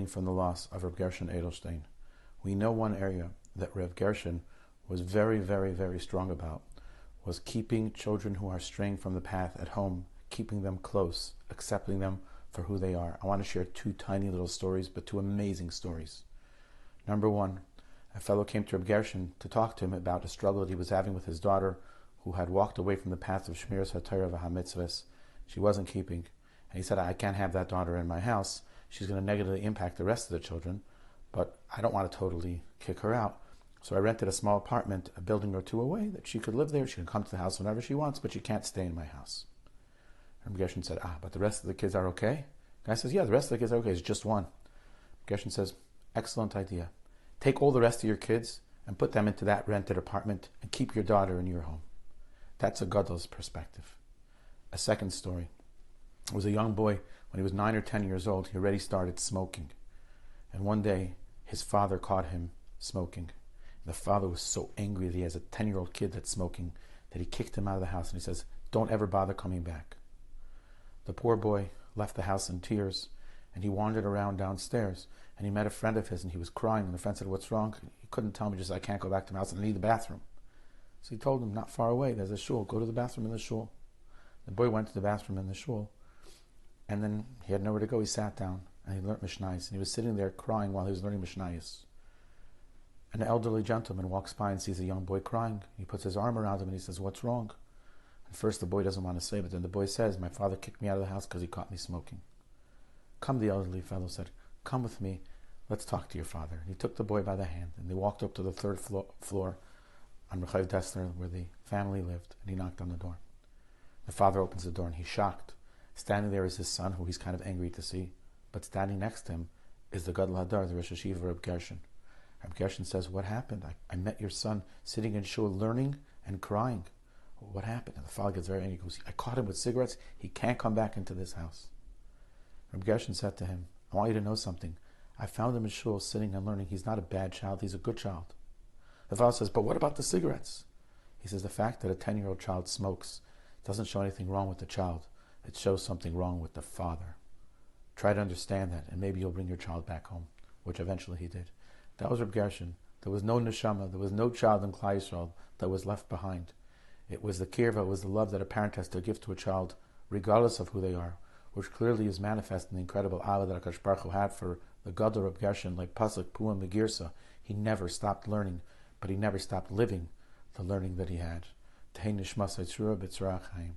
healing from the loss of Reb Gershon Edelstein. We know one area that Reb Gershon was very, very, very strong about, was keeping children who are straying from the path at home, keeping them close, accepting them for who they are. I want to share two tiny little stories, but two amazing stories. Number one, a fellow came to Reb Gershon to talk to him about a struggle that he was having with his daughter, who had walked away from the path of Shmiras HaTorah v'HaMitzvahs. She wasn't keeping. And he said, I can't have that daughter in my house. She's going to negatively impact the rest of the children, but I don't want to totally kick her out. So I rented a small apartment, a building or two away, that she could live there. She can come to the house whenever she wants, but she can't stay in my house. And Gershon said, but the rest of the kids are okay? The guy says, yeah, the rest of the kids are okay. It's just one. Gershon says, excellent idea. Take all the rest of your kids and put them into that rented apartment and keep your daughter in your home. That's a gadol's perspective. A second story. It was a young boy, when he was 9 or 10 years old, he already started smoking. And one day, his father caught him smoking. The father was so angry that he has a 10-year-old kid that's smoking that he kicked him out of the house and he says, don't ever bother coming back. The poor boy left the house in tears and he wandered around downstairs and he met a friend of his and he was crying and the friend said, what's wrong? He couldn't tell me, just I can't go back to my house and I need the bathroom. So he told him, not far away, there's a shul, go to the bathroom in the shul. The boy went to the bathroom in the shul and then he had nowhere to go. He sat down and he learned Mishnayos and he was sitting there crying while he was learning Mishnayos. An elderly gentleman walks by and sees a young boy crying. He puts his arm around him and he says, what's wrong? At first the boy doesn't want to say, but then the boy says, my father kicked me out of the house because he caught me smoking. Come, the elderly fellow said, come with me, let's talk to your father. And he took the boy by the hand and they walked up to the third floor on Edelstein where the family lived, and he knocked on the door. The father opens the door and he's shocked. Standing there is his son, who he's kind of angry to see, but standing next to him is the Gadol Hadar, the Rosh Hashiva Reb Gershon. Reb Gershon says, what happened? I met your son sitting in shul learning and crying. What happened? And the father gets very angry. He goes, I caught him with cigarettes. He can't come back into this house. Reb Gershon said to him, I want you to know something. I found him in shul sitting and learning. He's not a bad child. He's a good child. The father says, but what about the cigarettes? He says, the fact that a 10-year-old child smokes doesn't show anything wrong with the child. It shows something wrong with the father. Try to understand that, and maybe you'll bring your child back home, which eventually he did. That was Reb Gershon. There was no neshama, there was no child in Klal Yisrael that was left behind. It was the kirva, it was the love that a parent has to give to a child, regardless of who they are, which clearly is manifest in the incredible Allah that HaKadosh Baruch Hu had for the Gadol Reb Gershon, like Pasuk Puam Megirsa. He never stopped learning, but he never stopped living the learning that he had. Tehei nishmas Yitzurah b'tzarach hayim.